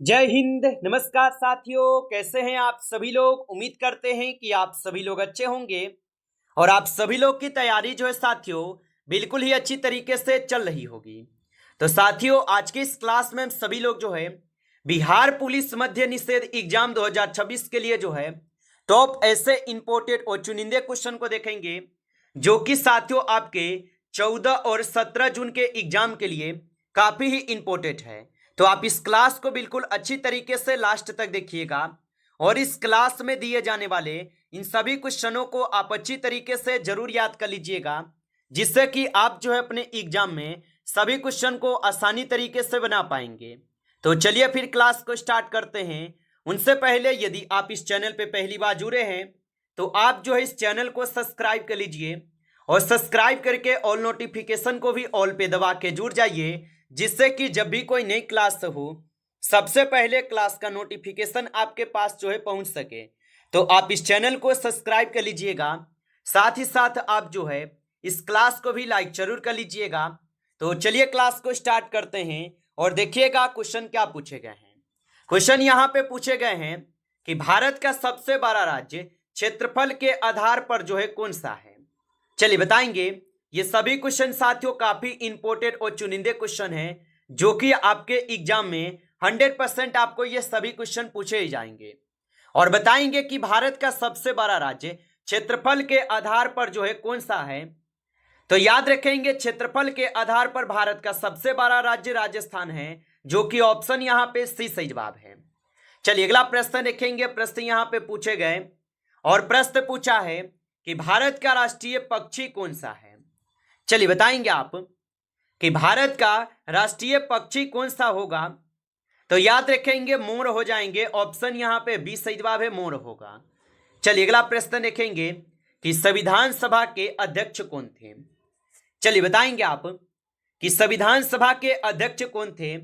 जय हिंद। नमस्कार साथियों, कैसे हैं आप सभी लोग। उम्मीद करते हैं कि आप सभी लोग अच्छे होंगे और आप सभी लोग की तैयारी जो है साथियों बिल्कुल ही अच्छी तरीके से चल रही होगी। तो साथियों, आज की इस क्लास में हम सभी लोग जो है बिहार पुलिस मध्य निषेध एग्जाम 2026 के लिए जो है टॉप ऐसे इंपोर्टेड और चुनिंदे क्वेश्चन को देखेंगे जो कि साथियों आपके 14 और 17 जून के एग्जाम के लिए काफी ही इंपोर्टेंट है। तो आप इस क्लास को बिल्कुल अच्छी तरीके से लास्ट तक देखिएगा और इस क्लास में दिए जाने वाले इन सभी क्वेश्चनों को आप अच्छी तरीके से जरूर याद कर लीजिएगा, जिससे कि आप जो है अपने एग्जाम में सभी क्वेश्चन को आसानी तरीके से बना पाएंगे। तो चलिए फिर क्लास को स्टार्ट करते हैं। उनसे पहले यदि आप इस चैनल पे पहली बार जुड़े हैं तो आप जो है इस चैनल को सब्सक्राइब कर लीजिए और सब्सक्राइब करके ऑल नोटिफिकेशन को भी ऑल पे दबा के जुड़ जाइए, जिससे कि जब भी कोई नई क्लास हो सबसे पहले क्लास का नोटिफिकेशन आपके पास जो है पहुंच सके। तो आप इस चैनल को सब्सक्राइब कर लीजिएगा, साथ ही साथ आप जो है इस क्लास को भी लाइक जरूर कर लीजिएगा। तो चलिए क्लास को स्टार्ट करते हैं और देखिएगा क्वेश्चन क्या पूछे गए हैं। क्वेश्चन यहाँ पे पूछे गए हैं कि भारत का सबसे बड़ा राज्य क्षेत्रफल के आधार पर जो है कौन सा है। चलिए बताएंगे। ये सभी क्वेश्चन साथियों काफी इंपोर्टेंट और चुनिंदे क्वेश्चन हैं जो कि आपके एग्जाम में 100% आपको ये सभी क्वेश्चन पूछे ही जाएंगे और बताएंगे कि भारत का सबसे बड़ा राज्य क्षेत्रफल के आधार पर जो है कौन सा है। तो याद रखेंगे, क्षेत्रफल के आधार पर भारत का सबसे बड़ा राज्य राजस्थान है, जो कि ऑप्शन यहाँ पे सी सही जवाब है। चलिए अगला प्रश्न देखेंगे। प्रश्न यहाँ पे पूछे गए और प्रश्न पूछा है कि भारत का राष्ट्रीय पक्षी कौन सा है। चलिए बताएंगे आप कि भारत का राष्ट्रीय पक्षी कौन सा होगा। तो याद रखेंगे मोर हो जाएंगे। ऑप्शन यहाँ पे बी सही जवाब है, मोर होगा। चलिए अगला प्रश्न देखेंगे कि संविधान सभा के अध्यक्ष कौन थे। चलिए बताएंगे आप कि संविधान सभा के अध्यक्ष कौन थे।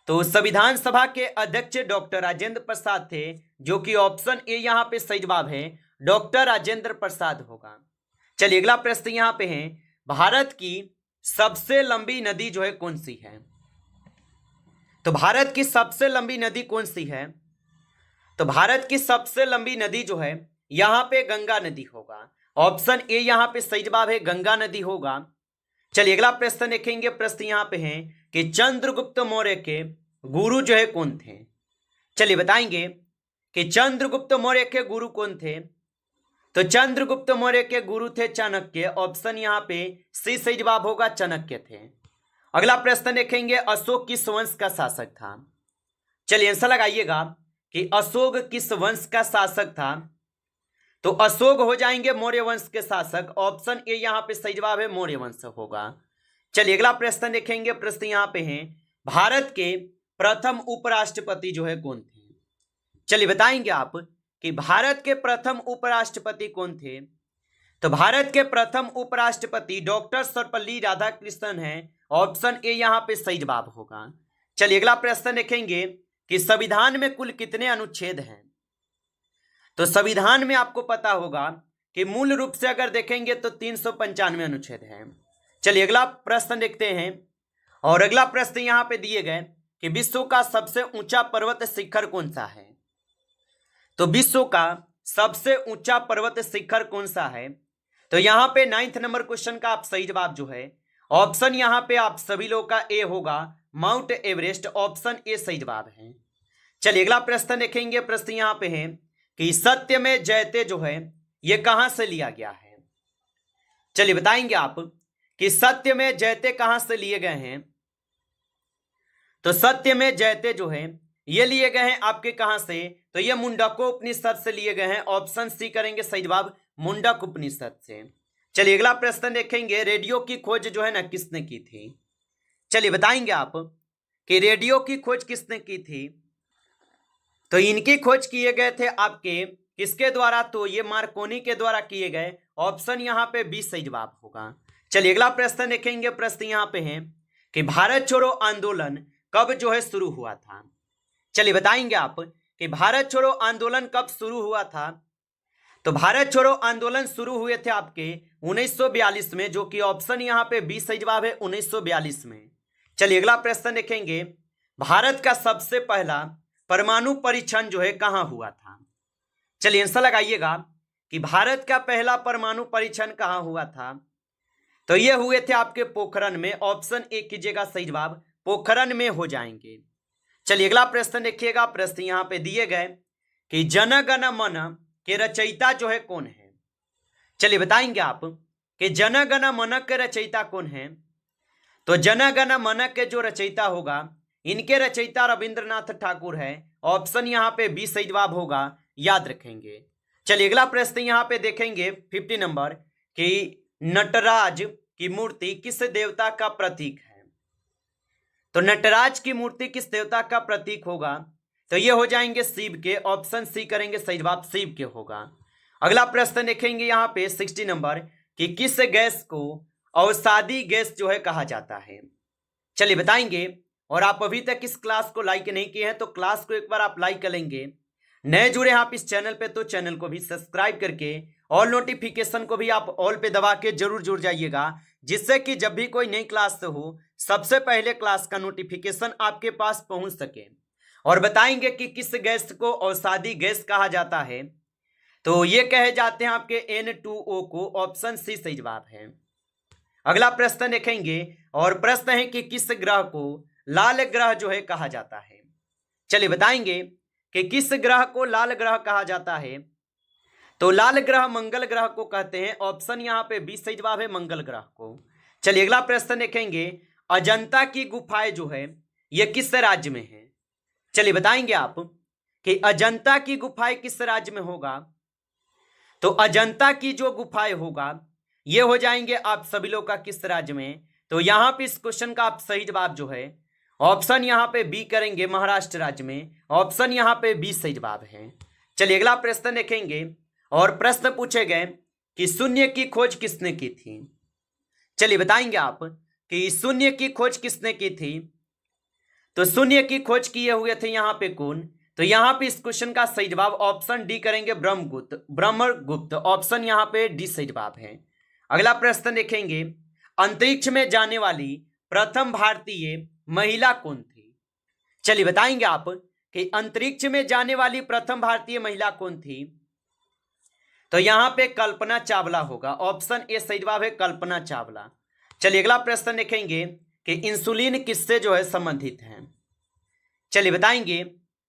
तो संविधान सभा के अध्यक्ष डॉक्टर राजेंद्र प्रसाद थे, जो कि ऑप्शन ए यहाँ पे सही जवाब है, डॉक्टर राजेंद्र प्रसाद होगा। चलिए अगला प्रश्न यहाँ पे है, भारत की सबसे लंबी नदी जो है कौन सी है। तो भारत की सबसे लंबी नदी कौन सी है। तो भारत की सबसे लंबी नदी जो है यहाँ पे गंगा नदी होगा। ऑप्शन ए यहाँ पे सही जवाब है, गंगा नदी होगा। चलिए अगला प्रश्न देखेंगे। प्रश्न यहाँ पे है कि चंद्रगुप्त मौर्य के गुरु जो है कौन थे। चलिए बताएंगे कि चंद्रगुप्त मौर्य के गुरु कौन थे। तो चंद्रगुप्त मौर्य के गुरु थे चाणक्य। ऑप्शन यहाँ पे सी सही जवाब होगा, चाणक्य थे। अगला प्रश्न देखेंगे, अशोक किस वंश का शासक था। चलिए आंसर लगाइएगा कि अशोक किस वंश का शासक था। तो अशोक हो जाएंगे मौर्य वंश के शासक। ऑप्शन ए यहाँ पे सही जवाब है, मौर्य वंश होगा। चलिए अगला प्रश्न देखेंगे। प्रश्न यहाँ पे है, भारत के प्रथम उपराष्ट्रपति जो है कौन थे। चलिए बताएंगे आप कि भारत के प्रथम उपराष्ट्रपति कौन थे। तो भारत के प्रथम उपराष्ट्रपति डॉक्टर सर्वपल्ली राधाकृष्णन हैं। ऑप्शन ए यहाँ पे सही जवाब होगा। चलिए अगला प्रश्न देखेंगे कि संविधान में कुल कितने अनुच्छेद हैं। तो संविधान में आपको पता होगा कि मूल रूप से अगर देखेंगे तो 395 अनुच्छेद हैं। चलिए अगला प्रश्न देखते हैं और अगला प्रश्न यहाँ पे दिए गए कि विश्व का सबसे ऊंचा पर्वत शिखर कौन सा है। तो विश्व का सबसे ऊंचा पर्वत शिखर कौन सा है। तो यहाँ पे 9th नंबर क्वेश्चन का आप सही जवाब जो है ऑप्शन यहाँ पे आप सभी लोग का ए होगा, माउंट एवरेस्ट। ऑप्शन ए सही जवाब है। चलिए अगला प्रश्न देखेंगे। प्रश्न यहाँ पे है कि सत्य में जयते जो है ये कहां से लिया गया है। चलिए बताएंगे आप कि सत्य में जयते कहां से लिए गए हैं। तो सत्य में जयते जो है ये लिए गए हैं आपके कहां से। तो ये मुंडको उपनिषद से लिए गए हैं। ऑप्शन सी करेंगे सही जवाब, मुंडक उपनिषद से। चलिए अगला प्रश्न देखेंगे, रेडियो की खोज जो है ना किसने की थी। चलिए बताएंगे आप कि रेडियो की खोज किसने की थी। तो इनकी खोज किए गए थे आपके किसके द्वारा। तो ये मार्कोनी के द्वारा किए गए। ऑप्शन यहाँ पे बी सही जवाब होगा। चलिए अगला प्रश्न देखेंगे। प्रश्न यहाँ पे है कि भारत छोड़ो आंदोलन कब जो है शुरू हुआ था। चलिए बताएंगे आप कि भारत छोड़ो आंदोलन कब शुरू हुआ था। तो भारत छोड़ो आंदोलन शुरू हुए थे आपके 1942 में, जो कि ऑप्शन यहाँ पे बी सही जवाब है, 1942 में। चलिए अगला प्रश्न देखेंगे, भारत का सबसे पहला परमाणु परीक्षण जो है कहाँ हुआ था? चलिए आंसर लगाइएगा कि भारत का पहला परमाणु परीक्षण कहाँ हुआ था। तो ये हुए थे आपके पोखरण में। ऑप्शन ए कीजिएगा सही जवाब, पोखरण में हो जाएंगे। चलिए अगला प्रश्न देखिएगा। प्रश्न यहाँ पे दिए गए कि जन गण मन के रचयिता जो है कौन है। चलिए बताएंगे आप कि जन गण मन के रचयिता कौन है। तो जन गण मन के जो रचयिता होगा, इनके रचयिता रविंद्रनाथ ठाकुर है। ऑप्शन यहाँ पे बी सही जवाब होगा, याद रखेंगे। चलिए अगला प्रश्न यहाँ पे देखेंगे 50 नंबर कि नटराज की मूर्ति किस देवता का प्रतीक है। तो नटराज की मूर्ति किस देवता का प्रतीक होगा? तो ये हो जाएंगे शिव के। ऑप्शन सी करेंगे सही जवाब, शिव के होगा। अगला प्रश्न देखेंगे यहाँ पे 60 नंबर कि किस गैस को अवसादी गैस जो है कहा जाता है। चलिए बताएंगे। और आप अभी तक इस क्लास को लाइक नहीं किए हैं तो क्लास को एक बार आप लाइक कर लेंगे। नए जुड़े हैं आप इस चैनल पे तो चैनल को भी सब्सक्राइब करके और नोटिफिकेशन को भी आप ऑल पे दबा के जरूर जुड़ जाइएगा, जिससे कि जब भी कोई नई क्लास हो सबसे पहले क्लास का नोटिफिकेशन आपके पास पहुंच सके। और बताएंगे कि किस गैस को अवसादी गैस कहा जाता है। तो ये कहे जाते हैं आपके N2O को। ऑप्शन सी सही जवाब है। अगला प्रश्न देखेंगे और प्रश्न है कि किस ग्रह को लाल ग्रह जो है कहा जाता है। चलिए बताएंगे कि किस ग्रह को लाल ग्रह कहा जाता है। तो लाल ग्रह मंगल ग्रह को कहते हैं। ऑप्शन यहाँ पे बी सही जवाब है, मंगल ग्रह को। चलिए अगला प्रश्न देखेंगे। अजंता की गुफाएं जो है ये किस राज्य में है। चलिए बताएंगे आप कि अजंता की गुफाएं किस राज्य में होगा। तो अजंता की जो गुफाएं होगा ये हो जाएंगे आप सभी लोग का किस राज्य में। तो यहाँ पे इस क्वेश्चन का आप सही जवाब जो है ऑप्शन यहाँ पे बी करेंगे, महाराष्ट्र राज्य में। ऑप्शन यहाँ पे बी सही जवाब है। चलिए अगला प्रश्न देखेंगे और प्रश्न पूछे गए कि शून्य की खोज किसने की थी। चलिए बताएंगे आप कि शून्य की खोज किसने की थी। तो शून्य की खोज किए हुए थे यहाँ पे कौन। तो यहाँ पे इस क्वेश्चन का सही जवाब ऑप्शन डी करेंगे, ब्रह्मगुप्त। ऑप्शन यहाँ पे डी सही जवाब है। अगला प्रश्न देखेंगे। अंतरिक्ष में जाने वाली प्रथम भारतीय महिला कौन थी। चलिए बताएंगे आप कि अंतरिक्ष में जाने वाली प्रथम भारतीय महिला कौन थी। तो यहाँ पे कल्पना चावला होगा। ऑप्शन ए सही जवाब है, कल्पना चावला। चलिए अगला प्रश्न देखेंगे कि इंसुलिन किससे जो है संबंधित है। चलिए बताएंगे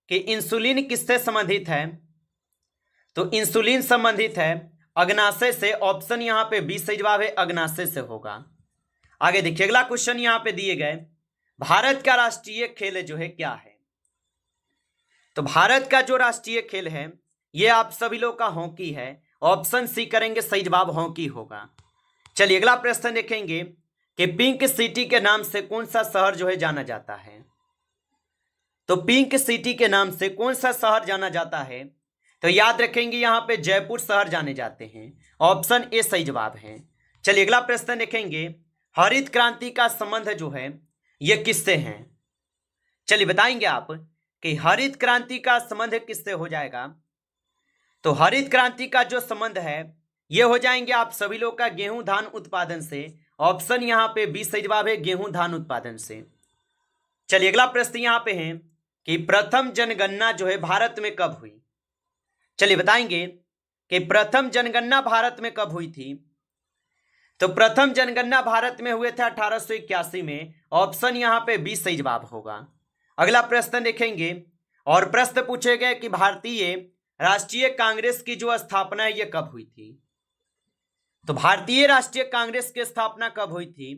कि इंसुलिन किससे संबंधित है। तो इंसुलिन संबंधित है अग्नाशय से। ऑप्शन यहाँ पे बी सही जवाब है, अग्नाशय से होगा। आगे देखिए अगला क्वेश्चन यहाँ पे दिए गए। भारत का राष्ट्रीय खेल जो है क्या है। तो भारत का जो राष्ट्रीय खेल है ये आप सभी लोग का हॉकी है। ऑप्शन सी करेंगे सही जवाब, हॉकी होगा। चलिए अगला प्रश्न देखेंगे कि पिंक सिटी के नाम से कौन सा शहर जो है जाना जाता है। तो पिंक सिटी के नाम से कौन सा शहर जाना जाता है। तो याद रखेंगे यहाँ पे जयपुर शहर जाने जाते हैं। ऑप्शन ए सही जवाब है। चलिए अगला प्रश्न देखेंगे। हरित क्रांति का संबंध जो है ये किससे है। चलिए बताएंगे आप कि हरित क्रांति का संबंध किससे हो जाएगा। तो हरित क्रांति का जो संबंध है ये हो जाएंगे आप सभी लोग का गेहूं धान उत्पादन से। ऑप्शन यहाँ पे बी सही जवाब है, गेहूं धान उत्पादन से। चलिए अगला प्रश्न यहाँ पे है कि प्रथम जनगणना जो है भारत में कब हुई। चलिए बताएंगे कि प्रथम जनगणना भारत में कब हुई थी। तो प्रथम जनगणना भारत में हुए थे 1881 में। ऑप्शन यहाँ पे बी सही जवाब होगा। अगला प्रश्न देखेंगे और प्रश्न पूछे गए कि भारतीय राष्ट्रीय कांग्रेस की जो स्थापना है ये कब हुई थी। तो भारतीय राष्ट्रीय कांग्रेस की स्थापना कब हुई थी।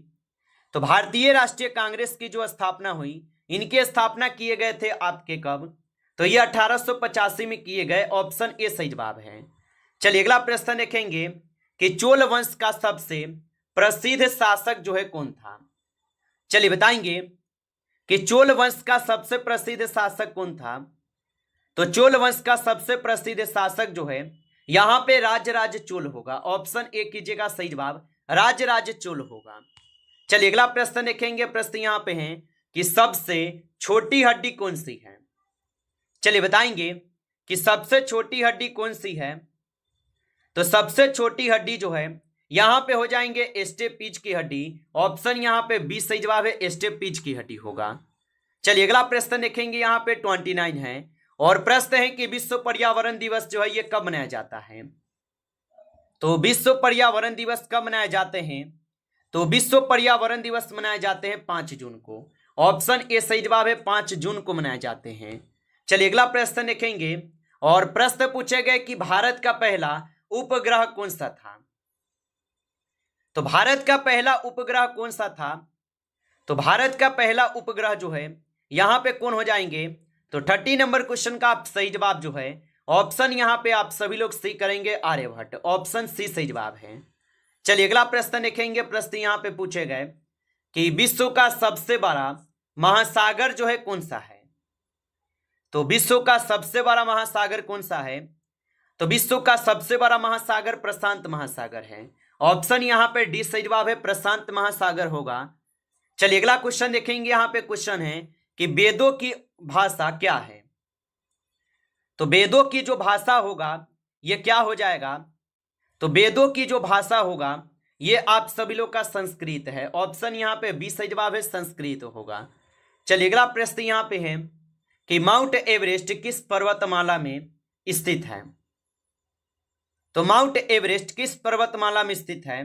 तो भारतीय राष्ट्रीय कांग्रेस की जो स्थापना हुई, इनकी स्थापना किए गए थे आपके कब। तो ये 1885 में किए गए। ऑप्शन ए सही जवाब है। चलिए अगला प्रश्न देखेंगे कि चोल वंश का सबसे प्रसिद्ध शासक जो है कौन था। चलिए बताएंगे कि चोल वंश का सबसे प्रसिद्ध शासक कौन था। तो चोल वंश का सबसे प्रसिद्ध शासक जो है यहाँ पे राजराज चोल होगा। ऑप्शन ए कीजिएगा सही जवाब, राजराज चोल होगा। चलिए अगला प्रश्न देखेंगे। प्रश्न यहाँ पे है कि सबसे छोटी हड्डी कौन सी है। चलिए बताएंगे कि सबसे छोटी हड्डी कौन सी है। तो सबसे छोटी हड्डी जो है यहाँ पे हो जाएंगे स्टेपिज की हड्डी। ऑप्शन यहाँ पे बी सही जवाब है, स्टेपिज की हड्डी होगा। चलिए अगला प्रश्न देखेंगे, यहाँ पे 29 है और प्रश्न है कि विश्व पर्यावरण दिवस जो है ये कब मनाया जाता है। तो विश्व पर्यावरण दिवस कब मनाए जाते हैं? तो विश्व पर्यावरण दिवस मनाए जाते हैं 5 जून को। ऑप्शन ए सही जवाब है, 5 जून को मनाए जाते हैं। चलिए अगला प्रश्न देखेंगे और प्रश्न पूछे गए कि भारत का पहला उपग्रह कौन सा था। तो भारत का पहला उपग्रह कौन सा था? तो भारत का पहला उपग्रह जो है यहां पे कौन हो जाएंगे? तो 30 नंबर क्वेश्चन का आप सही जवाब जो है ऑप्शन यहां पे आप सभी लोग सी करेंगे, आर्यभट्ट। ऑप्शन सी सही जवाब है। चलिए अगला प्रश्न देखेंगे। प्रश्न यहां पे पूछे गए कि विश्व का सबसे बड़ा महासागर जो है कौन सा है। तो विश्व का सबसे बड़ा महासागर कौन सा है? तो विश्व का सबसे बड़ा महासागर प्रशांत महासागर है। ऑप्शन यहां पे डी सही जवाब है, प्रशांत महासागर होगा। चलिए अगला क्वेश्चन देखेंगे। यहां पे क्वेश्चन है कि वेदों की भाषा क्या है। तो वेदों की जो भाषा होगा ये क्या हो जाएगा? तो वेदों की जो भाषा होगा ये आप सभी लोग का संस्कृत है। ऑप्शन यहां पे बी सही जवाब है, संस्कृत होगा। चलिए अगला प्रश्न यहां पे है कि माउंट एवरेस्ट किस पर्वतमाला में स्थित है। तो माउंट एवरेस्ट किस पर्वतमाला में स्थित है?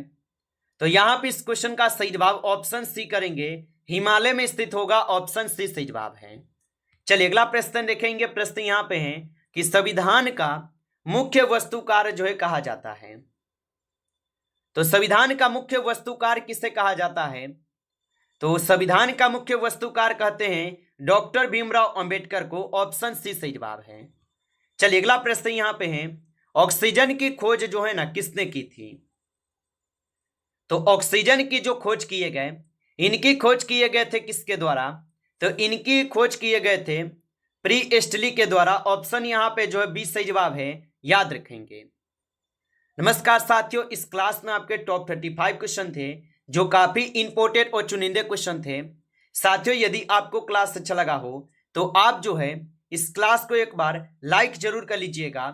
तो यहां पे इस क्वेश्चन का सही जवाब ऑप्शन सी करेंगे, हिमालय में स्थित होगा। ऑप्शन सी सही जवाब है। चलिए अगला प्रश्न देखेंगे। प्रश्न यहां पे है कि संविधान का मुख्य वस्तुकार जो है कहा जाता है। तो संविधान का मुख्य वस्तुकार किसे कहा जाता है? तो संविधान का मुख्य वस्तुकार कहते हैं डॉक्टर भीमराव अंबेडकर को। ऑप्शन सी सही जवाब है। चलिए अगला प्रश्न यहां पे है ऑक्सीजन की खोज जो है ना किसने की थी। तो ऑक्सीजन की जो खोज किए गए, इनकी खोज किए गए थे किसके द्वारा? तो इनकी खोज किए गए थे प्रीस्टली के द्वारा। ऑप्शन यहां पे जो है बी सही जवाब है, याद रखेंगे। नमस्कार साथियों, इस क्लास में आपके टॉप 35 क्वेश्चन थे जो काफी इंपॉर्टेंट और चुनिंदे क्वेश्चन थे। साथियों यदि आपको क्लास अच्छा लगा हो तो आप जो है इस क्लास को एक बार लाइक जरूर कर लीजिएगा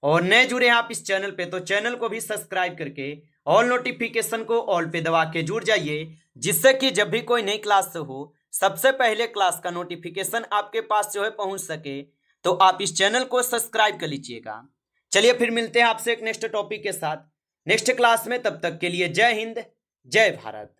और नए जुड़े हैं आप इस चैनल पे तो चैनल को भी सब्सक्राइब करके ऑल नोटिफिकेशन को ऑल पे दबा के जुड़ जाइए, जिससे कि जब भी कोई नई क्लास हो सबसे पहले क्लास का नोटिफिकेशन आपके पास जो है पहुंच सके। तो आप इस चैनल को सब्सक्राइब कर लीजिएगा। चलिए फिर मिलते हैं आपसे एक नेक्स्ट टॉपिक के साथ नेक्स्ट क्लास में। तब तक के लिए जय हिंद, जय भारत।